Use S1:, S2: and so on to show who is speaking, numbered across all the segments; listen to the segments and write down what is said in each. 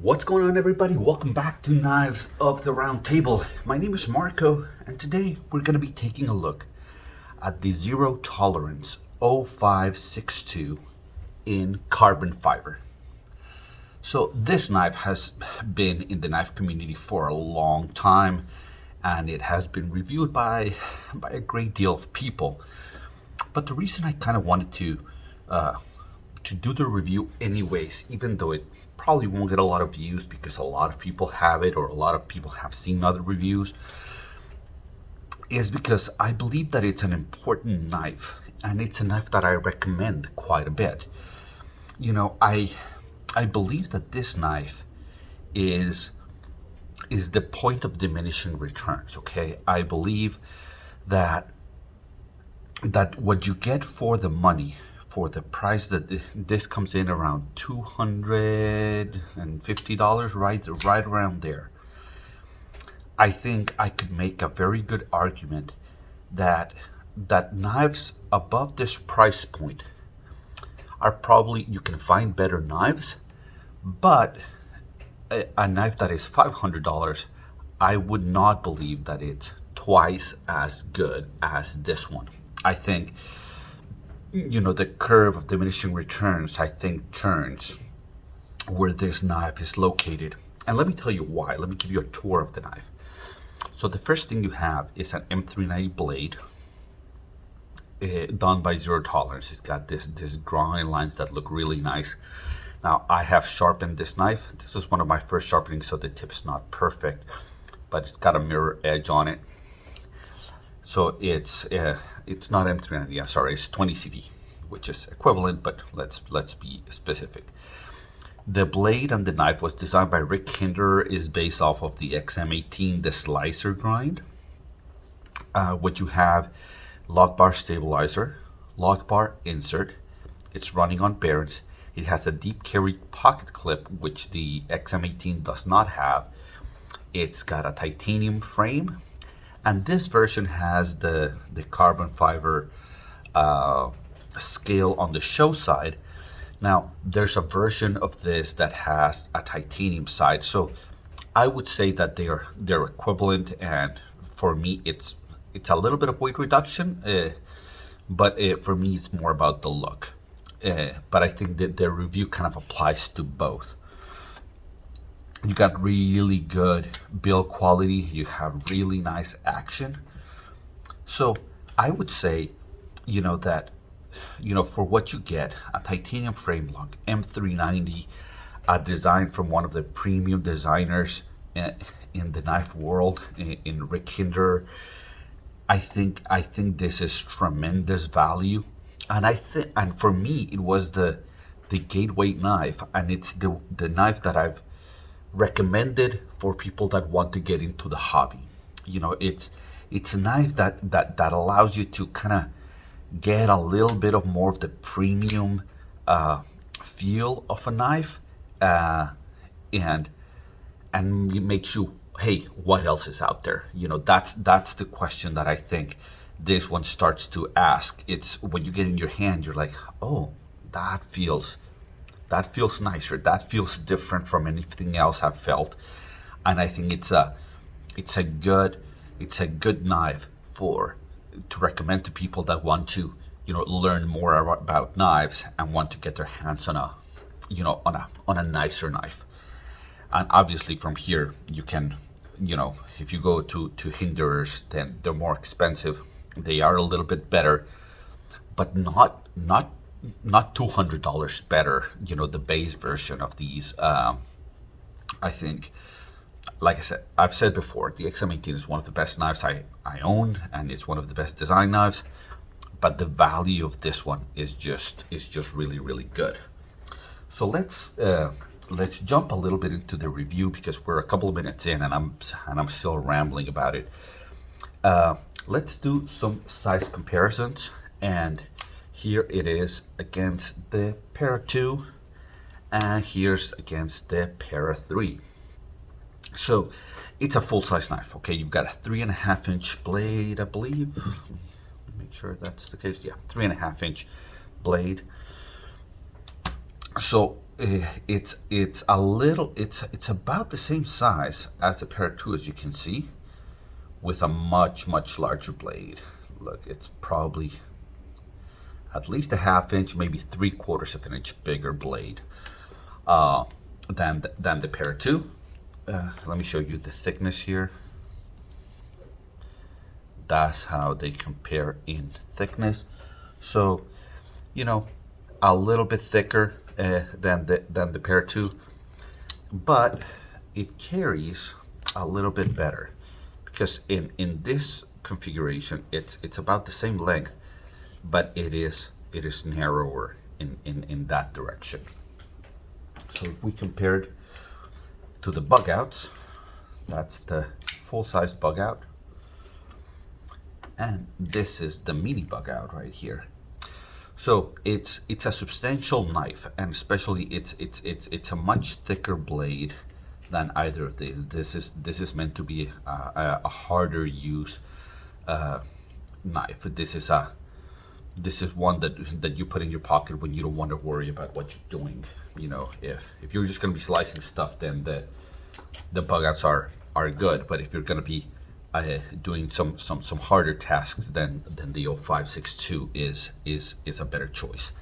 S1: What's going on, everybody? Welcome back to Knives of the Round Table. My name is Marco, and today we're going to be taking a look at the Zero Tolerance 0562 in carbon fiber. So this knife has been in the knife community for a long time, and it has been reviewed by a great deal of people. But the reason I kind of wanted to do the review anyways, even though it probably won't get a lot of views because a lot of people have it or a lot of people have seen other reviews, is because I believe that it's an important knife, and it's a knife that I recommend quite a bit. You know, I believe that this knife is the point of diminishing returns. Okay, I believe that what you get for the money, for the price that this comes in around $250, right around there. I think I could make a very good argument that knives above this price point are probably, you can find better knives, but a knife that is $500, I would not believe that it's twice as good as this one. I think, you know, the curve of diminishing returns, I think, turns where this knife is located. And let me tell you why. Let me give you a tour of the knife. So the first thing you have is an M390 blade done by Zero Tolerance. It's got this grind lines that look really nice. Now, I have sharpened this knife. This is one of my first sharpenings, so the tip's not perfect, but it's got a mirror edge on it. So it's not M390. Yeah, sorry, it's 20 CV, which is equivalent, but let's be specific. The blade on the knife was designed by Rick Hinderer, is based off of the XM18, the slicer grind. What you have, lock bar stabilizer, lock bar insert. It's running on bearings. It has a deep carry pocket clip, which the XM18 does not have. It's got a titanium frame, and this version has the carbon fiber scale on the show side. Now, there's a version of this that has a titanium side, so I would say that they're equivalent, and for me, it's a little bit of weight reduction, but for me, it's more about the look. But I think that the review kind of applies to both. You got really good build quality. You have really nice action. So I would say, that, for what you get, a titanium frame lock, M390, a design from one of the premium designers in the knife world, in Rick Hinderer. I think this is tremendous value, and for me, it was the gateway knife, and it's the knife that I've recommended for people that want to get into the hobby. It's a knife that allows you to kind of get a little bit of more of the premium feel of a knife, and it makes you, hey, what else is out there? That's the question that I think this one starts to ask. It's when you get in your hand, you're like, oh, that feels nicer. That feels different from anything else I've felt, and I think it's a good knife to recommend to people that want to learn more about knives and want to get their hands on a nicer knife. And obviously from here you can, if you go to Hinderers, then they're more expensive. They are a little bit better, but not $200 better. The base version of these, I think, like I said, I've said before, the XM18 is one of the best knives I own, and it's one of the best design knives. But the value of this one is just really, really good. So let's jump a little bit into the review, because we're a couple of minutes in, and I'm still rambling about it. Let's do some size comparisons, and here it is against the Para 2, and here's against the Para 3. So it's a full-size knife. Okay, you've got a 3.5-inch blade, I believe. Make sure that's the case. Yeah, 3.5-inch blade. So It's a little it's about the same size as the Para 2, as you can see, with a much larger blade. Look, it's probably at least a half inch, maybe 3/4 of an inch bigger blade than the Para 2. Let me show you the thickness here. That's how they compare in thickness. So, you know, a little bit thicker than the Para 2, but it carries a little bit better because in this configuration it's about the same length, but it is narrower in that direction. So if we compare it to the bug outs, that's the full-size bug out, and this is the mini bug out right here. So it's a substantial knife, and especially it's a much thicker blade than either of these. This is meant to be a harder use knife. This is one that you put in your pocket when you don't want to worry about what you're doing. You know, if you're just going to be slicing stuff, then the bug outs are good. But if you're going to be doing some harder tasks, then the 0562 is a better choice.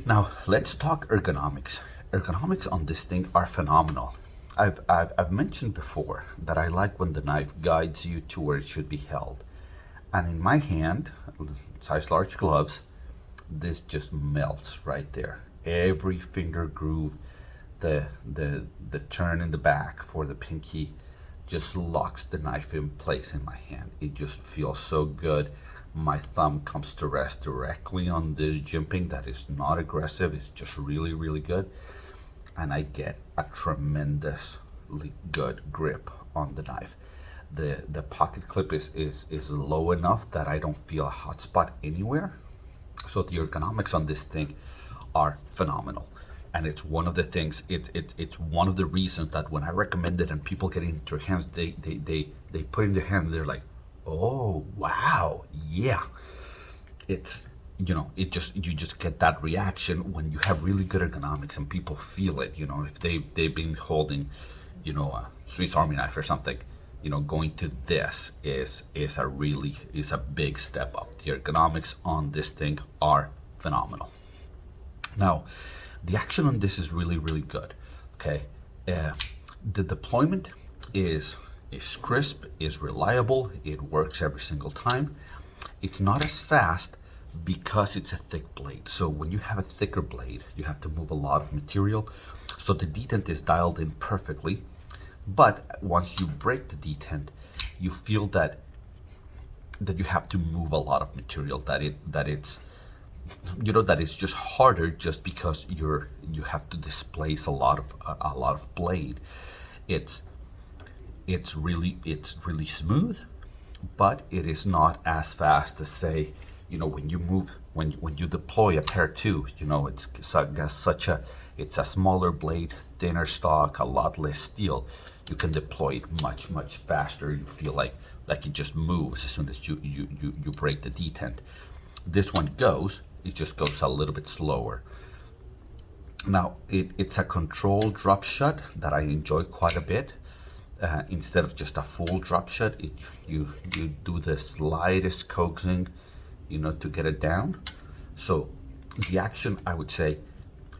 S1: Now let's talk ergonomics. Ergonomics on this thing are phenomenal. I've mentioned before that I like when the knife guides you to where it should be held, and in my hand, size large gloves, this just melts right there. Every finger groove, the turn in the back for the pinky just locks the knife in place in my hand. It just feels so good. My thumb comes to rest directly on this jimping that is not aggressive. It's just really good, and I get a tremendously good grip on the knife. The pocket clip is low enough that I don't feel a hot spot anywhere. So the ergonomics on this thing are phenomenal. And it's one of the things, it's one of the reasons that when I recommend it and people get it into their hands, they put it in their hand, they're like, oh wow, yeah. It's, you know, you just get that reaction when you have really good ergonomics and people feel it. You know, if they've been holding, you know, a Swiss Army knife or something, you know, going to this is a big step up. The ergonomics on this thing are phenomenal. Now, the action on this is really good. Okay, the deployment is crisp, is reliable, it works every single time. It's not as fast because it's a thick blade. So when you have a thicker blade, you have to move a lot of material. So the detent is dialed in perfectly. But once you break the detent, you feel that you have to move a lot of material. That it's you know that it's just harder just because you have to displace a lot of blade. It's really smooth, but it is not as fast as, say, you know, when you deploy a Para 2, you know, it's a smaller blade, thinner stock, a lot less steel. You can deploy it much faster. You feel like it just moves as soon as you break the detent. This one it just goes a little bit slower. Now it's a controlled drop shut that I enjoy quite a bit. Instead of just a full drop shut, you do the slightest coaxing, you know, to get it down. So the action, I would say,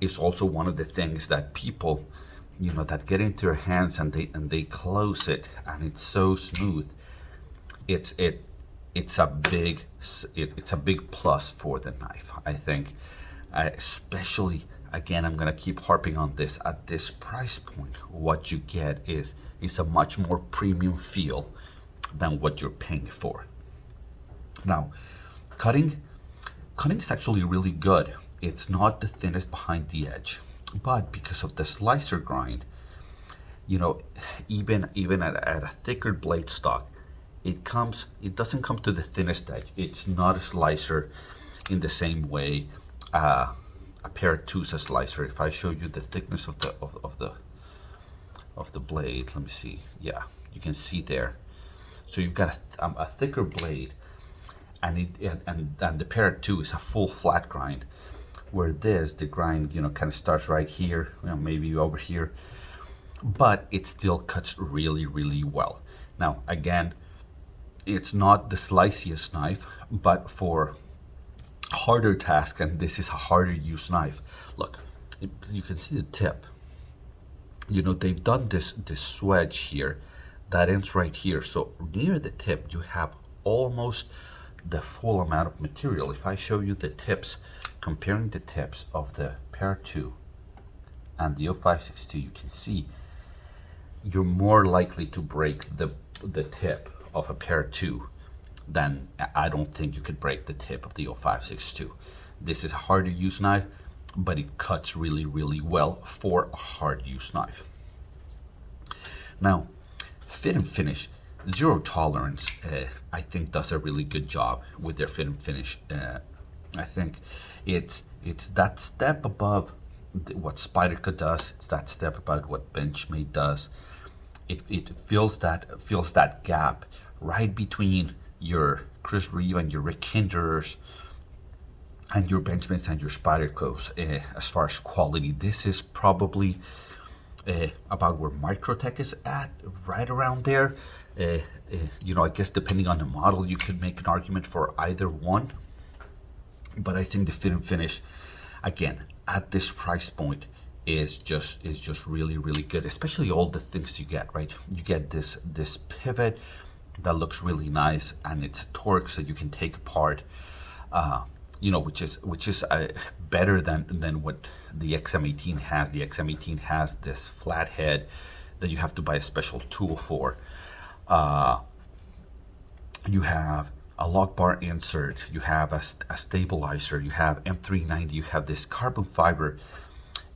S1: is also one of the things that people, you know, that get into their hands and they close it, and it's so smooth. It's a big plus for the knife, I think. Especially, again, I'm gonna keep harping on this, at this price point, what you get is a much more premium feel than what you're paying for. Now, cutting is actually really good. It's not the thinnest behind the edge, but because of the slicer grind, you know, even at a thicker blade stock, it doesn't come to the thinnest edge. It's not a slicer in the same way a Para 2 is a slicer. If I show you the thickness of the blade, let me see. Yeah, you can see there. So you've got a thicker blade, and the Para 2 is a full flat grind. where this, the grind, kind of starts right here, maybe over here, but it still cuts really, really well. Now, again, it's not the sliciest knife, but for harder tasks, and this is a harder use knife. Look, you can see the tip. They've done this swedge here that ends right here. So near the tip, you have almost the full amount of material. If I show you the tips, comparing the tips of the Pair 2 and the 0562, you can see you're more likely to break the tip of a Pair 2 than I don't think you could break the tip of the 0562. This is a harder use knife, but it cuts really, really well for a hard use knife. Now, fit and finish, Zero Tolerance, I think does a really good job with their fit and finish. I think it's that step above what Spyderco does. It's that step above what Benchmade does. It fills that gap right between your Chris Reeve and your Rick Hinderers and your Benchmads and your Spydercos. As far as quality, this is probably about where Microtech is at, right around there. I guess depending on the model, you could make an argument for either one. But I think the fit and finish, again, at this price point, is just really, really good. Especially all the things you get, right? You get this pivot that looks really nice, and it's torque, so you can take apart. Which is better than what the XM18 has. The XM18 has this flat head that you have to buy a special tool for. You have a lock bar insert, you have a stabilizer, you have M390, you have this carbon fiber,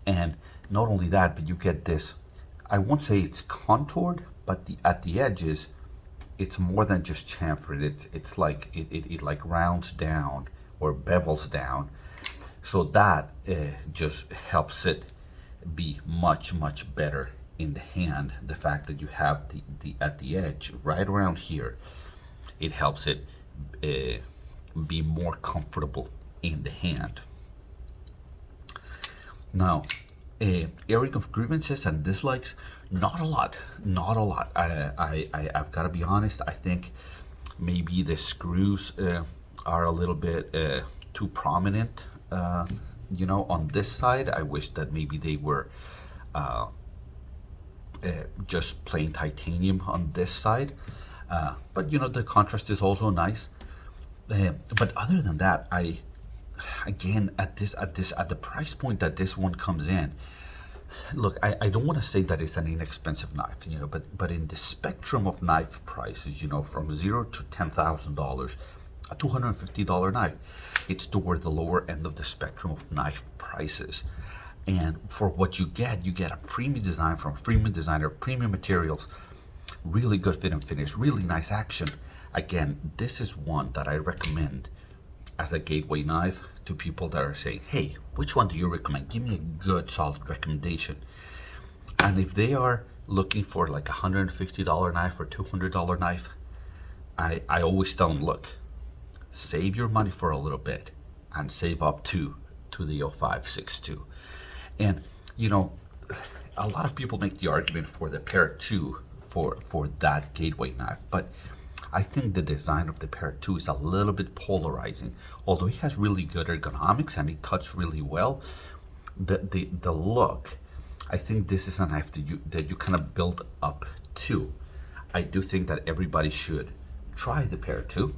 S1: and not only that, but you get this, I won't say it's contoured, but at the edges, it's more than just chamfered. It's like it like rounds down or bevels down, so that just helps it be much, much better in the hand. The fact that you have the at the edge right around here, it helps it be more comfortable in the hand. Now, area of grievances and dislikes, not a lot. I've got to be honest. I think maybe the screws are a little bit too prominent. On this side, I wish that maybe they were just plain titanium on this side. But the contrast is also nice. But other than that, again, at the price point that this one comes in, look, I don't want to say that it's an inexpensive knife, but in the spectrum of knife prices, from $0 to $10,000, a $250 knife, it's toward the lower end of the spectrum of knife prices. And for what you get a premium design from a premium designer, premium materials, really good fit and finish, really nice action. Again, this is one that I recommend as a gateway knife to people that are saying, hey, which one do you recommend? Give me a good solid recommendation. And if they are looking for like a $150 knife or $200 knife, I always tell them, look, save your money for a little bit and save up to the 0562. And a lot of people make the argument for the Pair 2 for that gateway knife, but I think the design of the Pair 2 is a little bit polarizing. Although it has really good ergonomics and it cuts really well, the look, I think this is a knife that you kind of build up to. I do think that everybody should try the Pair 2,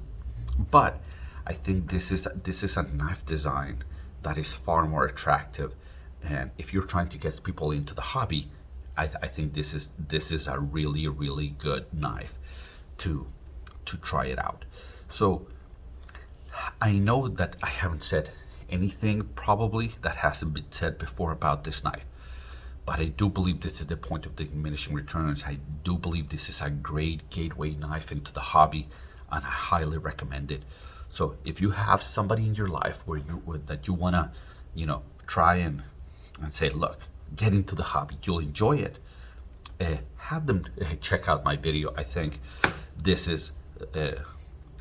S1: but I think this is a knife design that is far more attractive. And if you're trying to get people into the hobby, I think this is a really, really good knife to try it out. So I know that I haven't said anything probably that hasn't been said before about this knife, but I do believe this is the point of the diminishing returns. I do believe this is a great gateway knife into the hobby, and I highly recommend it. So if you have somebody in your life that you wanna, try and say, look, get into the hobby, you'll enjoy it, have them check out my video. I think this is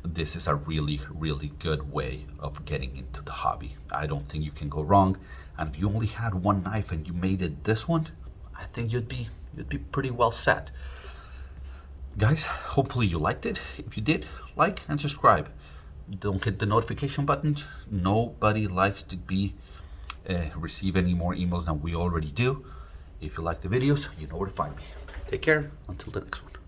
S1: this is a really, really good way of getting into the hobby. I don't think you can go wrong. And if you only had one knife and you made it this one, I think you'd be pretty well set. Guys, hopefully you liked it. If you did, like and subscribe. Don't hit the notification buttons. Nobody likes to be receive any more emails than we already do. If you like the videos, you know where to find me. Take care. Until the next one.